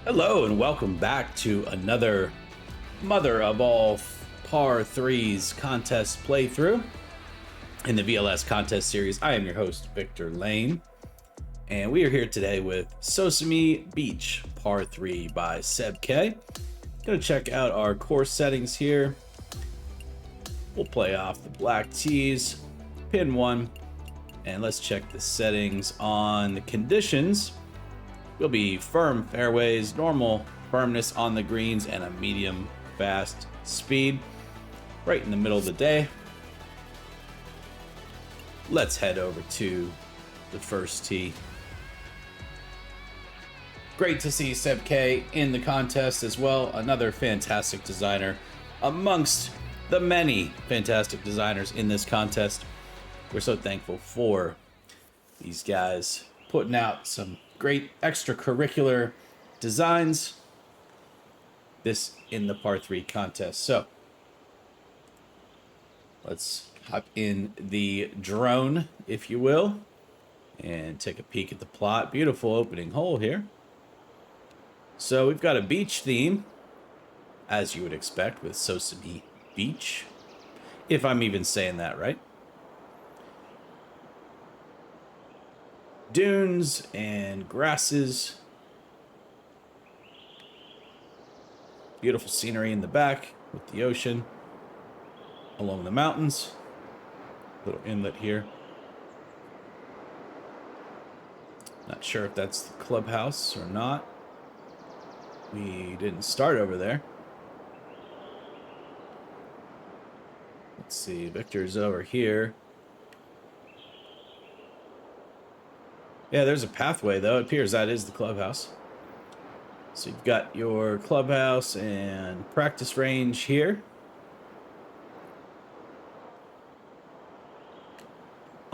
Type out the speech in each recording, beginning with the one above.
Hello and welcome back to another mother of all par threes contest playthrough in the VLS contest series. I am your host, Victor Lane, and we are here today with Sosumee Beach Par 3 by Sebk. Gonna check out our course settings here. We'll play off the black tees, pin one, and let's check the settings on the conditions. Will be firm fairways, normal firmness on the greens, and a medium fast speed right in the middle of the day. Let's head over to the first tee. Great to see Sebk in the contest as well. Another fantastic designer amongst the many fantastic designers in this contest. We're so thankful for these guys putting out some great extracurricular designs. This in the par 3 contest. So let's hop in the drone, if you will, and take a peek at the plot. Beautiful opening hole here. So we've got a beach theme, as you would expect with Sosumee Beach, if I'm even saying that right. Dunes and grasses. Beautiful scenery in the back with the ocean along the mountains. Little inlet here. Not sure if that's the clubhouse or not. We didn't start over there. Let's see, Victor's over here. Yeah, there's a pathway, though. It appears that is the clubhouse. So you've got your clubhouse and practice range here.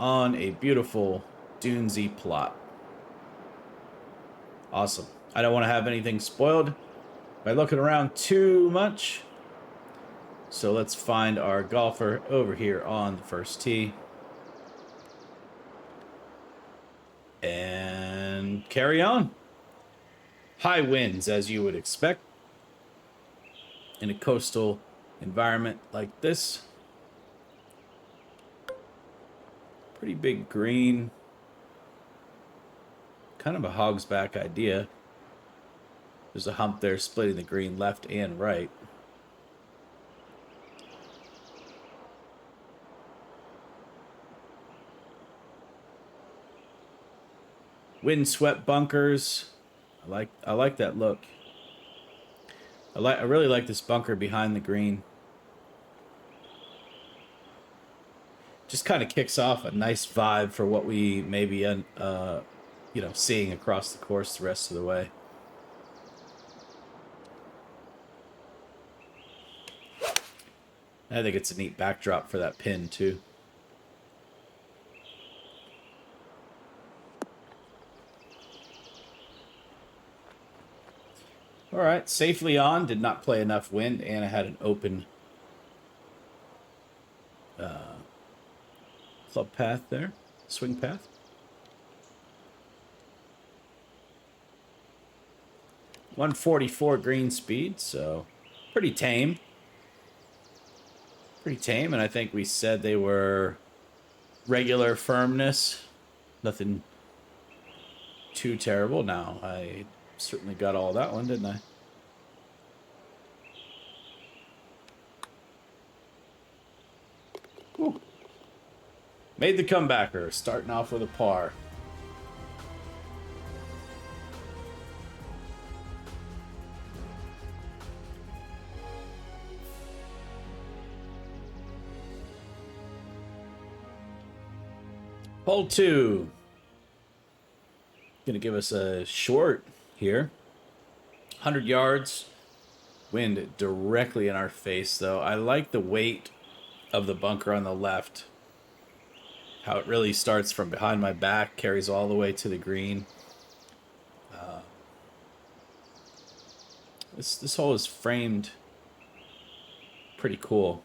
On a beautiful dunesy plot. Awesome. I don't want to have anything spoiled by looking around too much. So let's find our golfer over here on the first tee. And carry on. High winds, as you would expect in a coastal environment like this. Pretty big green. Kind of a hog's back idea. There's a hump there splitting the green left and right. Windswept bunkers. I like that look. I really like this bunker behind the green. Just kind of kicks off a nice vibe for what we may be seeing across the course the rest of the way. I think it's a neat backdrop for that pin too. All right, safely on. Did not play enough wind, and I had an open club path there, swing path. .144 green speed, so pretty tame. Pretty tame, and I think we said they were regular firmness. Nothing too terrible. Now, I certainly got all that one, didn't I? Whew. Made the comebacker, starting off with a par. Hole 2. Gonna give us a short here. 100 yards. Wind directly in our face, though. I like the weight of the bunker on the left. How it really starts from behind my back, carries all the way to the green. This hole is framed pretty cool.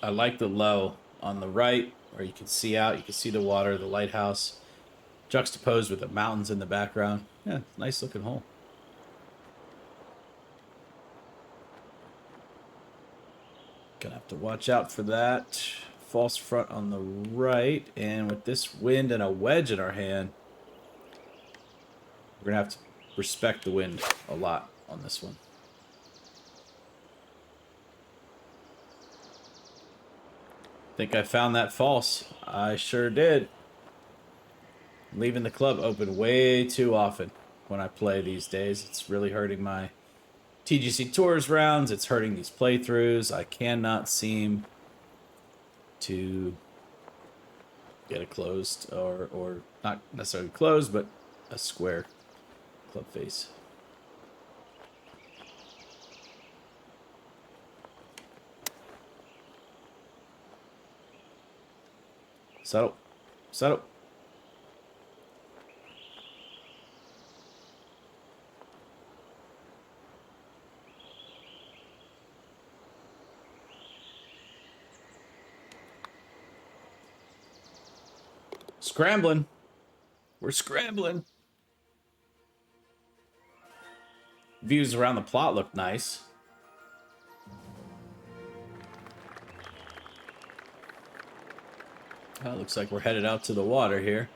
I like the low on the right, where you can see out, you can see the water, the lighthouse. juxtaposed with the mountains in the background. Yeah, nice looking hole. Gonna have to watch out for that false front on the right. And with this wind and a wedge in our hand, we're gonna have to respect the wind a lot on this one. Think I found that false. I sure did. Leaving the club open way too often when I play these days. It's really hurting my TGC Tours rounds. It's hurting these playthroughs. I cannot seem to get it closed, or not necessarily closed, but a square club face. Settle. Settle. Scrambling. We're scrambling. Views around the plot look nice. Looks like we're headed out to the water here.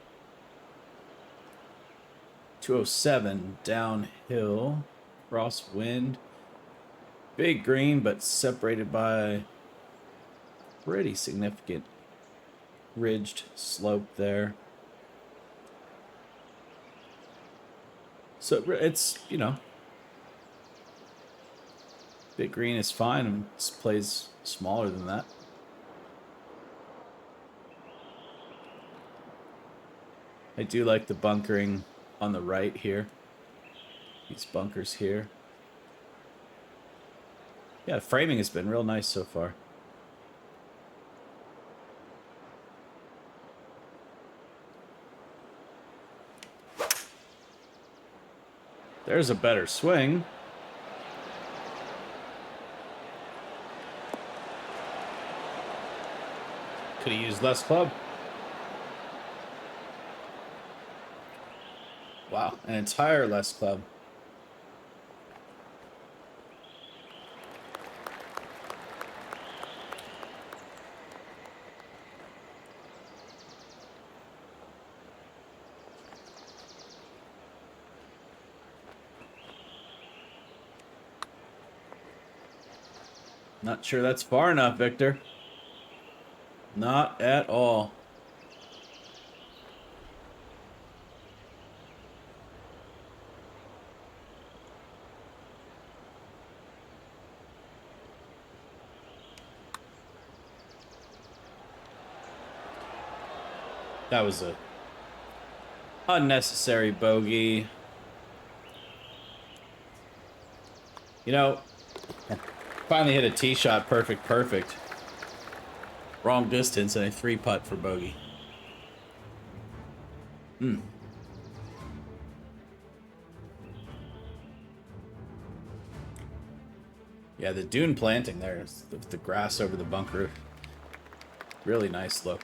207 downhill. Crosswind. Big green, but separated by pretty significant ridged slope there. So it's, you know, big green is fine, and this plays smaller than that. I do like the bunkering on the right here. These bunkers here. Yeah, framing has been real nice so far. There's a better swing. Could have used less club. Wow, an entire less club. Not sure that's far enough, Victor. Not at all. That was a unnecessary bogey. You know, finally hit a tee shot perfect. Wrong distance and a 3-putt for bogey. Yeah, the dune planting there, the grass over the bunker. Really nice look.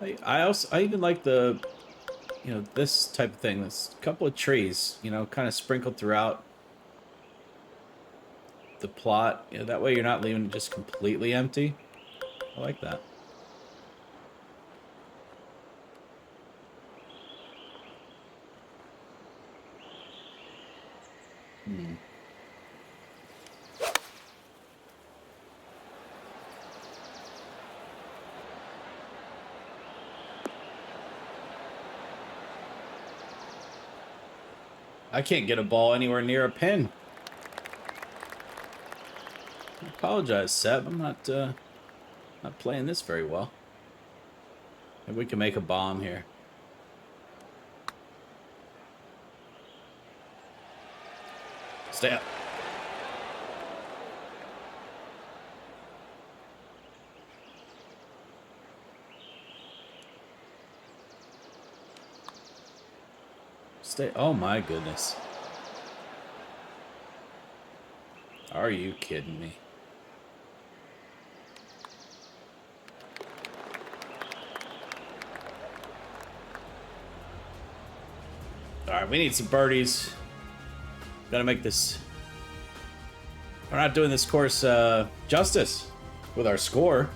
I even like the, you know, this type of thing. This couple of trees, you know, kind of sprinkled throughout the plot. You know, that way you're not leaving it just completely empty. I like that. I can't get a ball anywhere near a pin. I apologize, Seb. I'm not playing this very well. Maybe we can make a bomb here. Stay up. Stay. Oh my goodness. Are you kidding me? Alright, we need some birdies. Gotta make this... We're not doing this course justice with our score.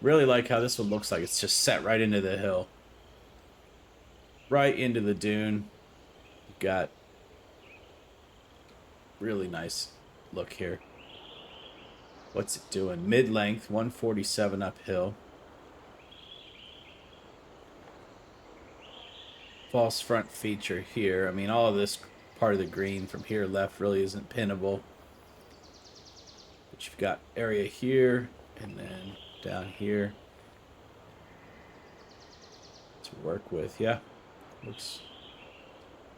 Really like how this one looks like. It's just set right into the hill. Right into the dune. Got really nice look here. What's it doing? Mid-length, 147 uphill. False front feature here. I mean, all of this part of the green from here left really isn't pinnable. But you've got area here and then down here to work with. Yeah, looks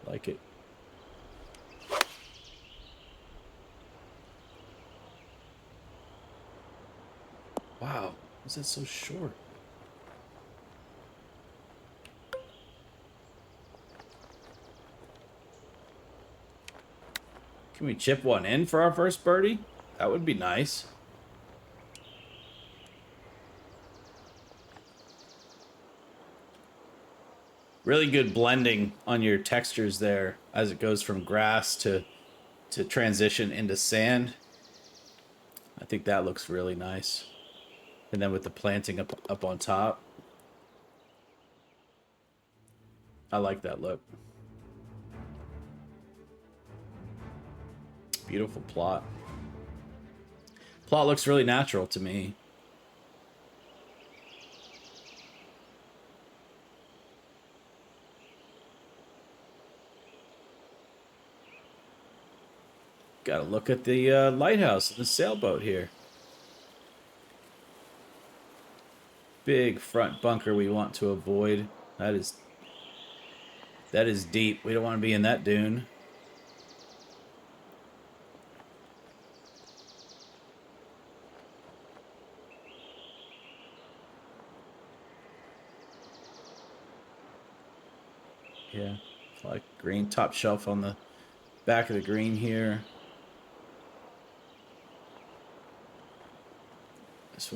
like it. Wow, is that so short? Can we chip one in for our first birdie? That would be nice. Really good blending on your textures there as it goes from grass to transition into sand. I think that looks really nice. And then with the planting up on top. I like that look. Beautiful plot. Plot looks really natural to me. Gotta look at the lighthouse and the sailboat here. Big front bunker we want to avoid. That is deep. We don't want to be in that dune. Yeah, like green top shelf on the back of the green here. This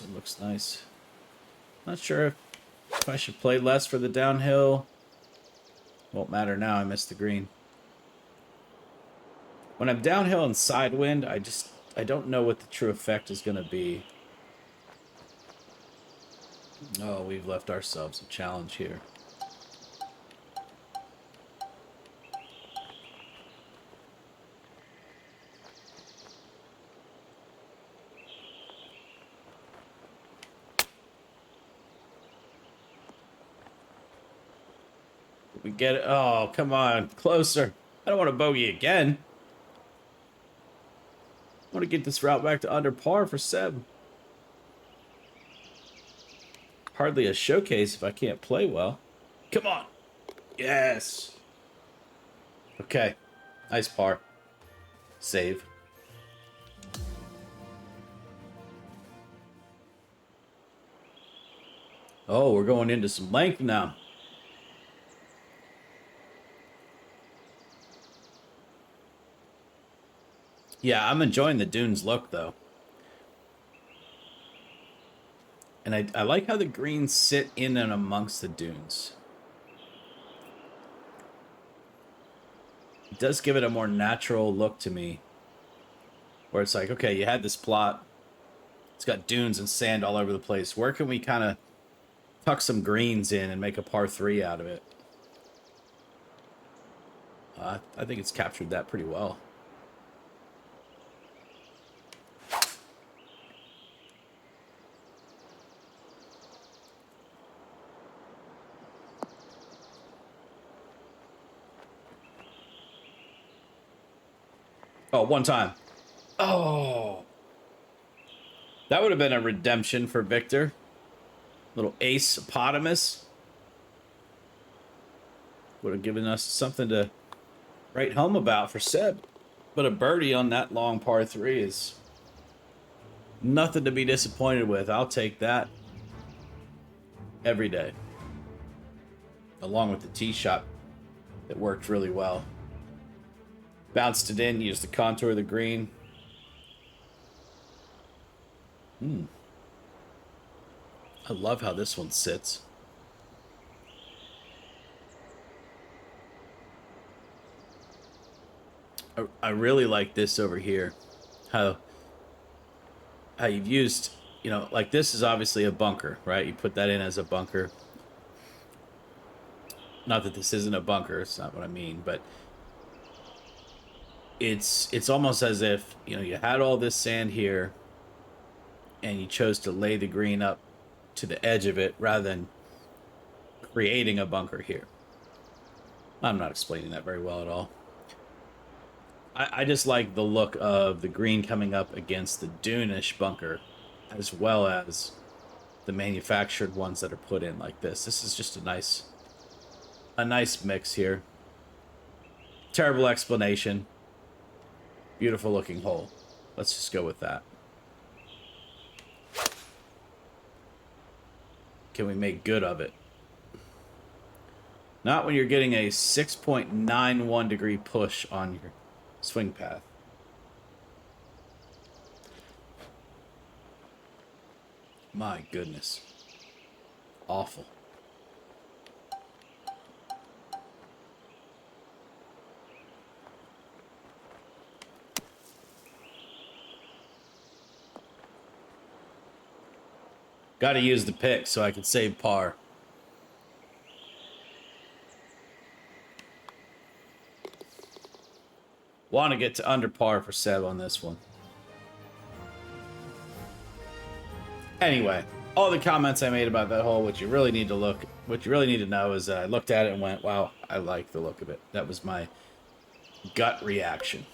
one looks nice. Not sure if I should play less for the downhill. Won't matter now, I missed the green. When I'm downhill and sidewind, I don't know what the true effect is going to be. Oh, we've left ourselves a challenge here. We get it. Oh, come on. Closer. I don't want to bogey again. I want to get this route back to under par for Seb. Hardly a showcase if I can't play well. Come on. Yes. Okay. Nice par. Save. Oh, we're going into some length now. Yeah, I'm enjoying the dunes look, though. And I like how the greens sit in and amongst the dunes. It does give it a more natural look to me. Where it's like, okay, you had this plot. It's got dunes and sand all over the place. Where can we kind of tuck some greens in and make a par 3 out of it? I think it's captured that pretty well. Oh, one time. Oh. That would have been a redemption for Victor. Little ace-opotamus. Would have given us something to write home about for Seb. But a birdie on that long par 3 is nothing to be disappointed with. I'll take that every day. Along with the tee shot that worked really well. Bounced it in, used the contour of the green. I love how this one sits. I really like this over here. How you've used, like this is obviously a bunker, right? You put that in as a bunker. Not that this isn't a bunker, it's not what I mean, but it's almost as if, you had all this sand here and you chose to lay the green up to the edge of it rather than creating a bunker here. I'm not explaining that very well at all. I just like the look of the green coming up against the dune-ish bunker, as well as the manufactured ones that are put in like this. This is just a nice mix here. Terrible explanation. Beautiful looking hole. Let's just go with that. Can we make good of it? Not when you're getting a 6.91 degree push on your swing path. My goodness. Awful. Got to use the pick so I can save par. Want to get to under par for Seb on this one. Anyway, all the comments I made about that hole, what you really need to know is that I looked at it and went, wow, I like the look of it. That was my gut reaction.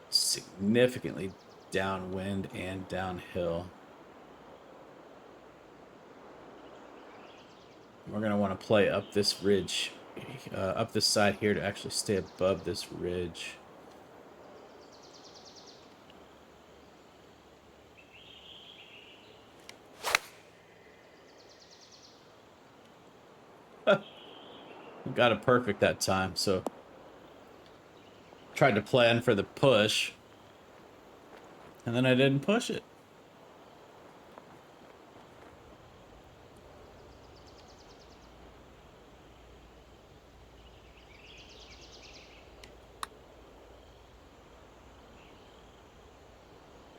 Significantly downwind and downhill. We're going to want to play up this ridge, up this side here to actually stay above this ridge. Got it perfect that time, so tried to plan for the push, and then I didn't push it.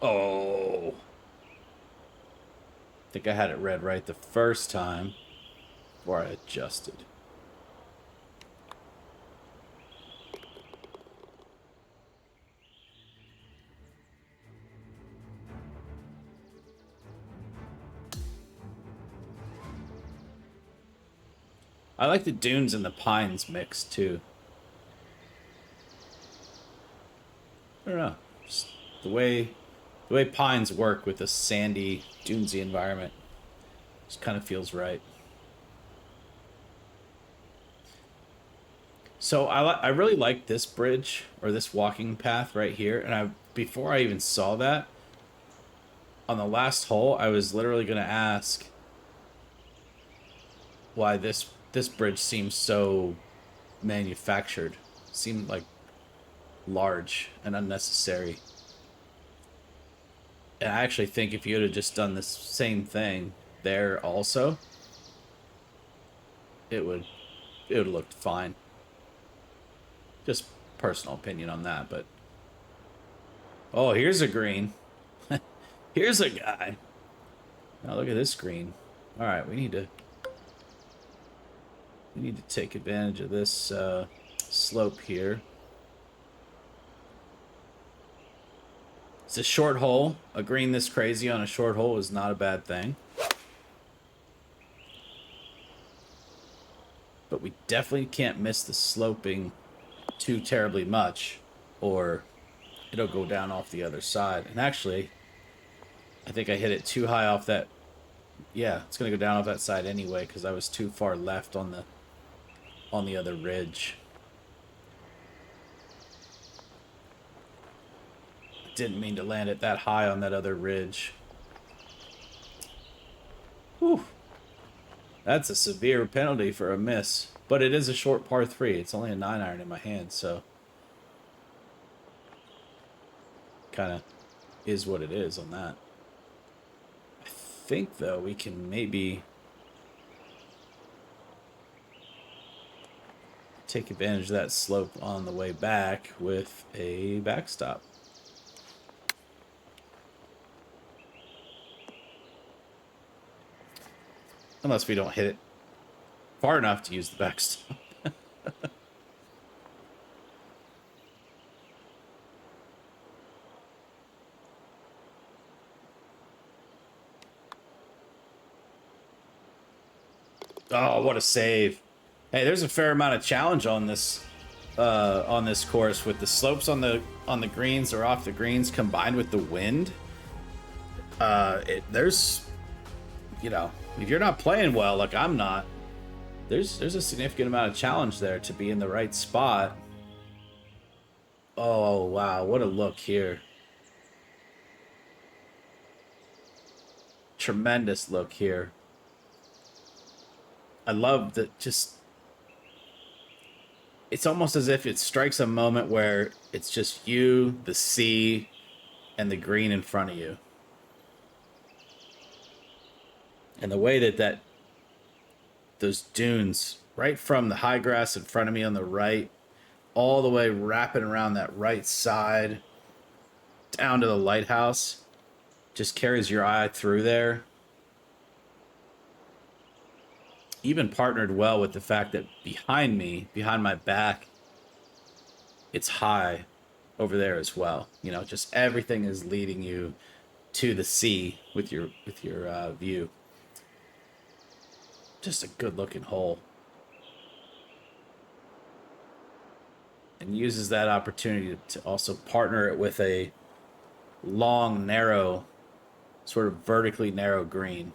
Oh. I think I had it read right the first time before I adjusted. I like the dunes and the pines mix too. I don't know. Just the way pines work with a sandy, dunesy environment just kind of feels right. So I really like this bridge or this walking path right here, and before I even saw that on the last hole, I was literally going to ask why this bridge seems so manufactured. Seemed like large and unnecessary. And I actually think if you would have just done the same thing there also, it would have looked fine. Just personal opinion on that, but oh, here's a green. Here's a guy. Now look at this green. All right, we need to take advantage of this slope here. It's a short hole. A green this crazy on a short hole is not a bad thing. But we definitely can't miss the sloping too terribly much, or it'll go down off the other side. And actually, I think I hit it too high off that. Yeah, it's going to go down off that side anyway because I was too far left on the other ridge. Didn't mean to land it that high on that other ridge. Whew. That's a severe penalty for a miss. But it is a short par 3. It's only a 9-iron in my hand, so kind of is what it is on that. I think, though, we can maybe take advantage of that slope on the way back with a backstop. Unless we don't hit it far enough to use the backstop. Oh, what a save. Hey, there's a fair amount of challenge on this course with the slopes on the greens or off the greens combined with the wind. There's, you know, if you're not playing well, like I'm not, there's a significant amount of challenge there to be in the right spot. Oh, wow, what a look here. Tremendous look here. I love that. Just, it's almost as if it strikes a moment where it's just you, the sea, and the green in front of you. And the way that those dunes, right from the high grass in front of me on the right, all the way wrapping around that right side, down to the lighthouse, just carries your eye through there. Even partnered well with the fact that behind me, behind my back, it's high over there as well. You know, just everything is leading you to the sea with your view. Just a good looking hole. And uses that opportunity to also partner it with a long, narrow, sort of vertically narrow green.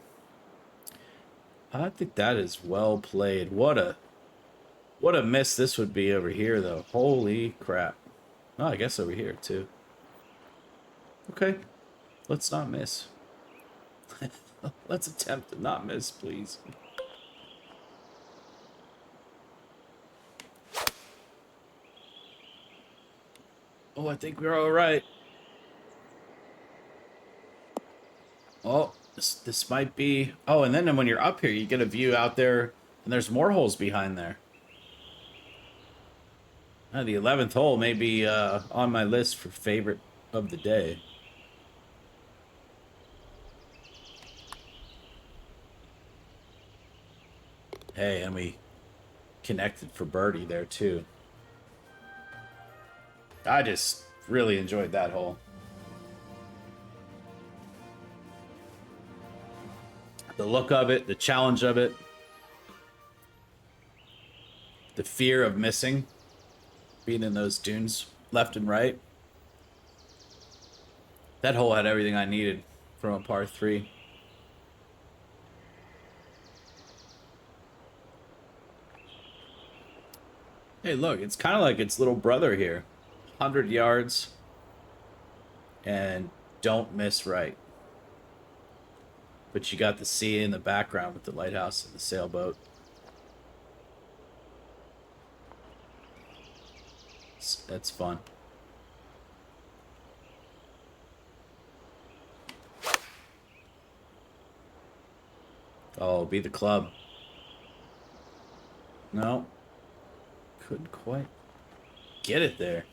I think that is well played. What a miss this would be over here, though. Holy crap. Oh, I guess over here, too. Okay. Let's not miss. Let's attempt to not miss, please. Oh, I think we're all right. Oh, this might be... Oh, and then when you're up here, you get a view out there, and there's more holes behind there. The 11th hole may be on my list for favorite of the day. Hey, and we connected for birdie there, too. I just really enjoyed that hole. The look of it, the challenge of it, the fear of missing, being in those dunes left and right. That hole had everything I needed from a par 3. Hey, look, it's kind of like its little brother here. 100 yards and don't miss right. But you got the sea in the background with the lighthouse and the sailboat. That's fun. Oh, be the club. No. Couldn't quite get it there.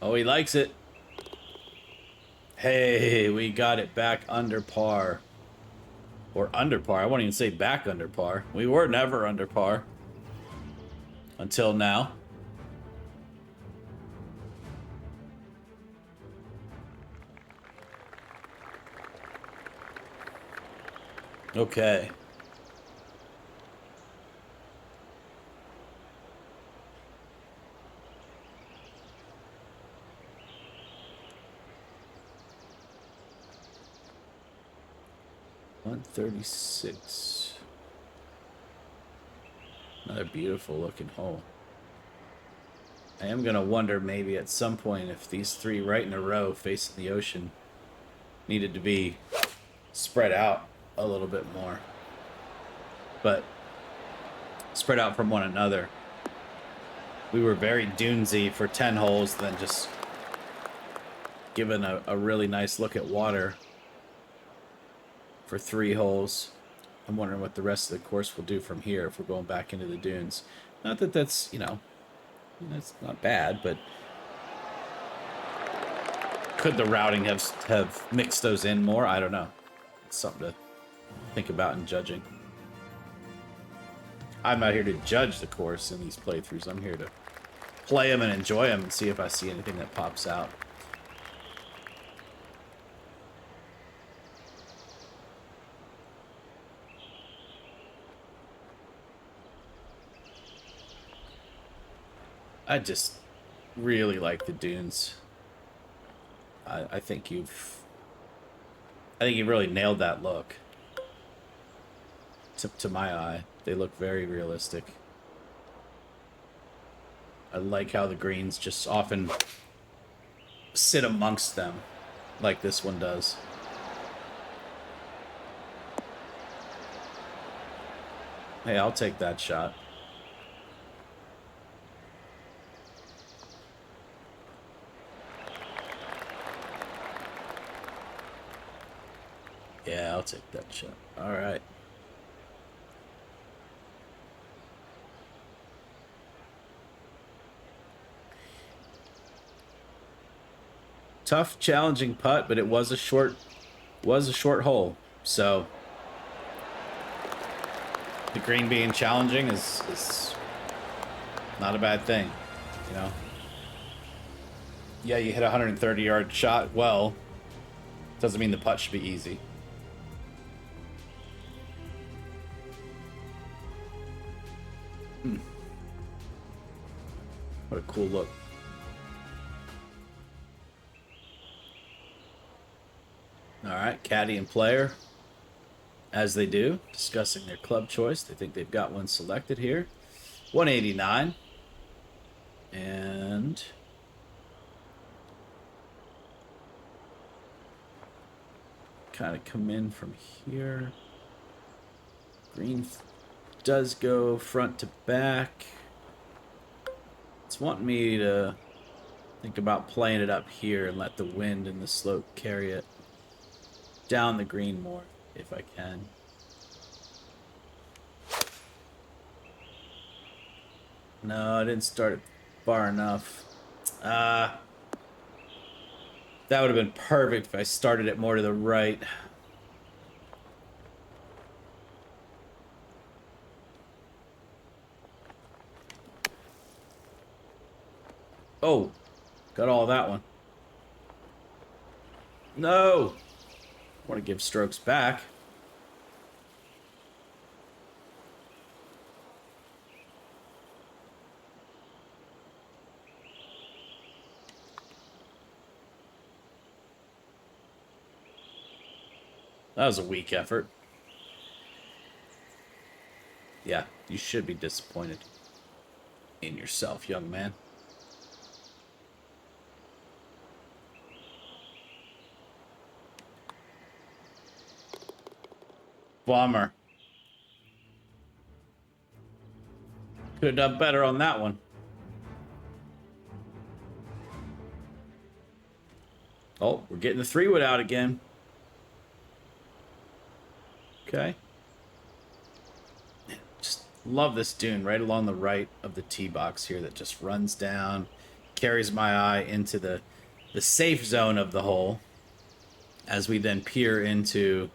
Oh, he likes it. Hey, we got it back under par. Or under par. I won't even say back under par. We were never under par. Until now. Okay. .136. Another beautiful looking hole. I am gonna wonder maybe at some point if these 3 right in a row facing the ocean needed to be spread out a little bit more. But spread out from one another. we were very dunesy for 10 holes, then just given a really nice look at water for 3 holes. I'm wondering what the rest of the course will do from here if we're going back into the dunes. Not that that's, you know, that's not bad, but could the routing have mixed those in more? I don't know. It's something to think about in judging. I'm not here to judge the course in these playthroughs. I'm here to play them and enjoy them and see if I see anything that pops out. I just really like the dunes. I think you've really nailed that look. To my eye, they look very realistic. I like how the greens just often sit amongst them, like this one does. Hey, I'll take that shot. Yeah, I'll take that shot. All right. Tough, challenging putt, but it was a short hole. So the green being challenging is not a bad thing, you know. Yeah, you hit a 130-yard shot. Well, doesn't mean the putt should be easy. What a cool look. All right, caddy and player, as they do, discussing their club choice. They think they've got one selected here. 189. And kind of come in from here. Green does go front to back. It's wanting me to think about playing it up here and let the wind and the slope carry it down the green more, if I can. No, I didn't start it far enough. That would have been perfect if I started it more to the right. Oh, got all that one. No! I want to give strokes back. That was a weak effort. Yeah, you should be disappointed in yourself, young man. Bummer. Could have done better on that one. Oh, we're getting the 3-wood out again. Okay. Just love this dune right along the right of the tee box here that just runs down, carries my eye into the safe zone of the hole as we then peer into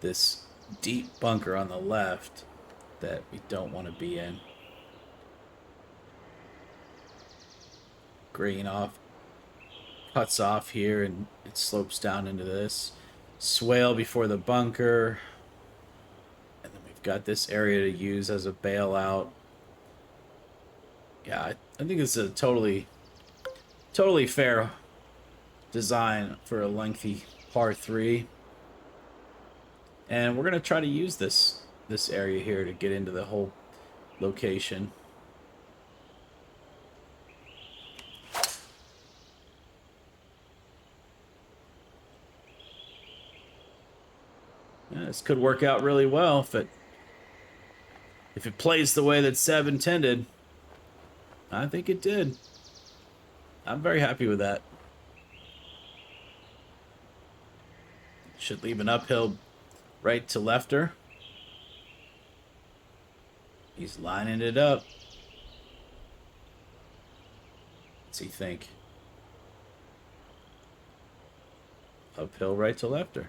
this deep bunker on the left that we don't want to be in. Green off, cuts off here, and it slopes down into this swale before the bunker. And then we've got this area to use as a bailout. Yeah, I think it's a totally fair design for a lengthy par 3. And we're going to try to use this area here to get into the whole location. Yeah, this could work out really well if it plays the way that Seb intended. I think it did. I'm very happy with that. Should leave an uphill right to lefter. He's lining it up. What's he think? Uphill right to lefter.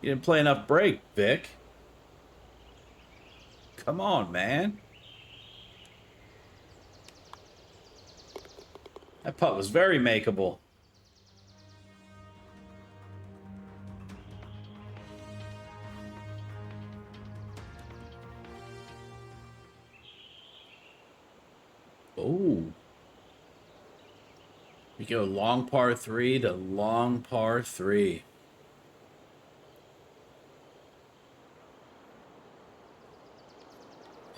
You didn't play enough break, Vic. Come on, man. That putt was very makeable. Oh. We go long par 3 to long par 3.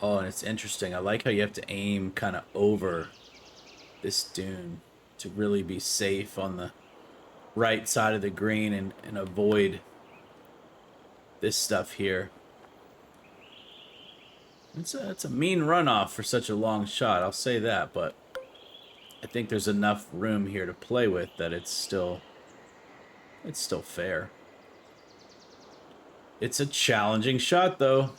Oh, and it's interesting. I like how you have to aim kind of over this dune to really be safe on the right side of the green and avoid this stuff here. It's a mean runoff for such a long shot, I'll say that, but I think there's enough room here to play with that it's still fair. It's a challenging shot, though.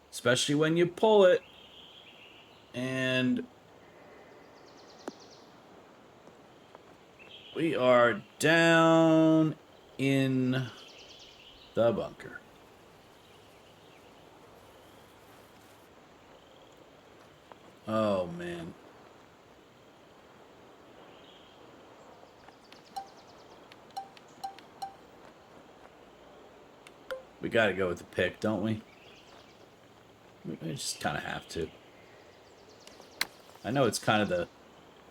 Especially when you pull it. And we are down in the bunker. Oh, man. We got to go with the pick, don't we? We just kind of have to. I know it's kind of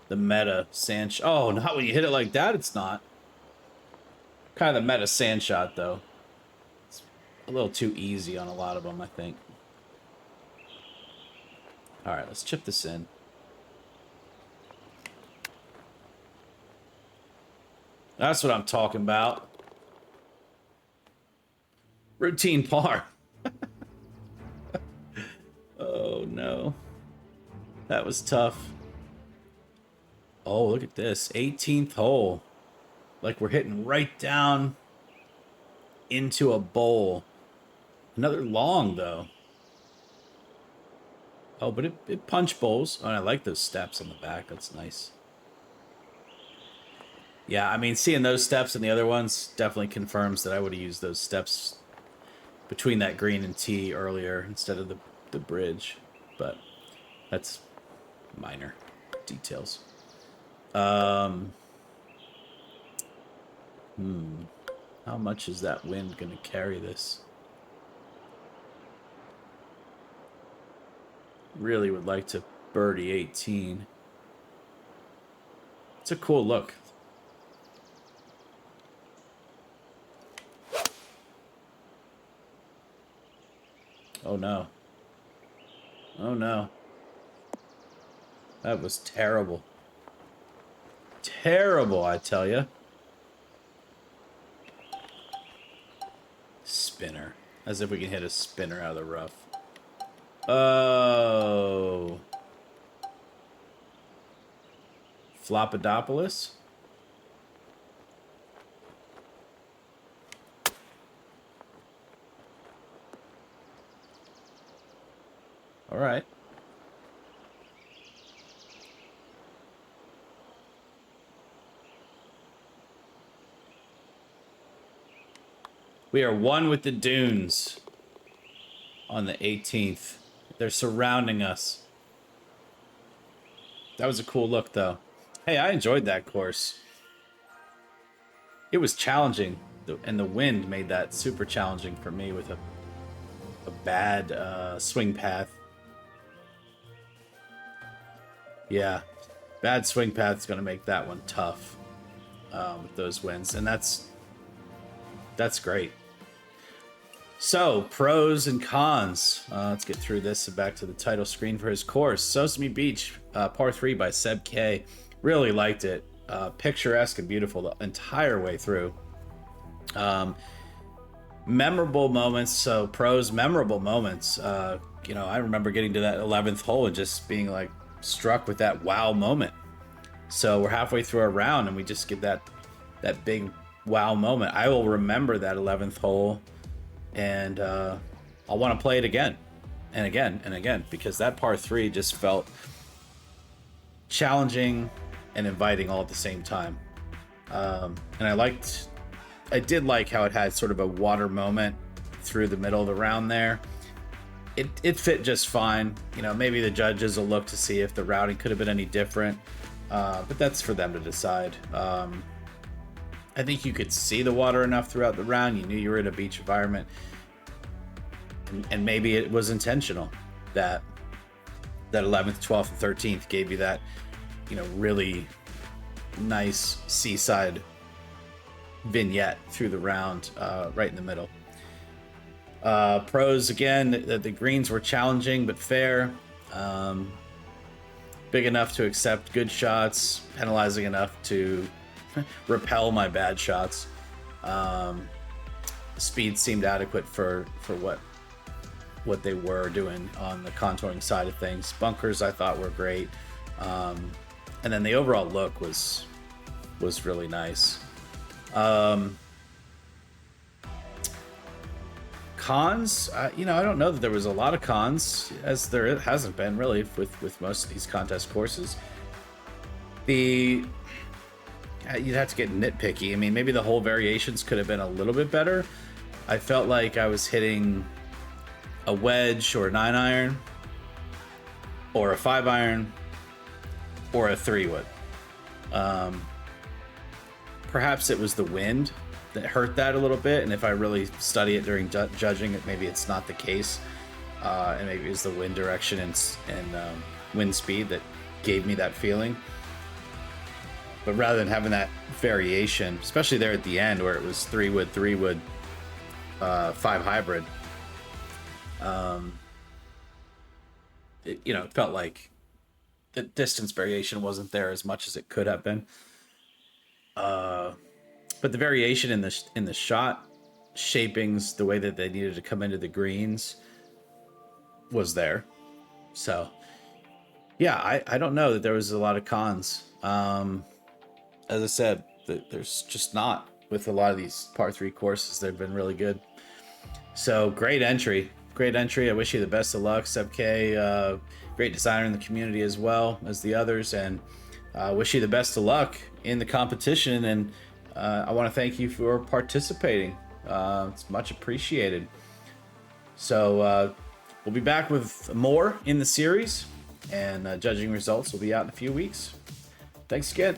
the meta sand shot. Oh, not when you hit it like that, it's not. Kind of the meta sand shot, though. It's a little too easy on a lot of them, I think. All right, let's chip this in. That's what I'm talking about. Routine par. Oh, no. That was tough. Oh, look at this. 18th hole. Like we're hitting right down into a bowl. Another long, though. Oh, but it punch bowls. Oh, and I like those steps on the back. That's nice. Yeah, I mean, seeing those steps and the other ones definitely confirms that I would have used those steps between that green and tee earlier instead of the bridge. But that's minor details. How much is that wind going to carry this? Really would like to birdie 18. It's a cool look. Oh no. Oh no. That was terrible. Terrible, I tell you. Spinner. As if we can hit a spinner out of the rough. Oh. Flopadopoulos? All right. We are one with the dunes on the 18th. They're surrounding us. That was a cool look, though. Hey, I enjoyed that course. It was challenging, and the wind made that super challenging for me with a bad swing path. Yeah, bad swing path is going to make that one tough with those winds, and that's great. So, pros and cons. Let's get through this and back to the title screen for his course. Sosumee Beach, par 3 by Sebk. Really liked it. Picturesque and beautiful the entire way through. memorable moments. So pros, memorable moments. I remember getting to that 11th hole and just being like struck with that wow moment. So we're halfway through our round and we just get that big wow moment. I will remember that 11th hole, and I'll want to play it again and again and again, because that par 3 just felt challenging and inviting all at the same time. And I did like how it had sort of a water moment through the middle of the round there. It fit just fine. Maybe the judges will look to see if the routing could have been any different, but that's for them to decide. I think you could see the water enough throughout the round. You knew you were in a beach environment, and maybe it was intentional that 11th, 12th, and 13th gave you that, really nice seaside vignette through the round, right in the middle. Pros, again, the greens were challenging but fair. Big enough to accept good shots, penalizing enough to repel my bad shots. Speed seemed adequate for what they were doing on the contouring side of things. Bunkers I thought were great. And then the overall look was really nice. Cons, I don't know that there was a lot of cons, as there hasn't been really with most of these contest courses. You'd have to get nitpicky. I mean, maybe the hole variations could have been a little bit better. I felt like I was hitting a wedge or a 9-iron or a 5-iron or a 3-wood. Perhaps it was the wind that hurt that a little bit, and if I really study it during judging it, maybe it's not the case, and maybe it's the wind direction and wind speed that gave me that feeling. But rather than having that variation, especially there at the end where it was 3-wood, 3-wood, 5 hybrid, it felt like the distance variation wasn't there as much as it could have been. But the variation in the shot shapings, the way that they needed to come into the greens, was there. So yeah, I don't know that there was a lot of cons. As I said, there's just not with a lot of these par 3 courses. They've been really good. So great entry. I wish you the best of luck, Sebk. Great designer in the community as well as the others, and wish you the best of luck in the competition. And I want to thank you for participating. It's much appreciated. So we'll be back with more in the series, and judging results will be out in a few weeks. Thanks again.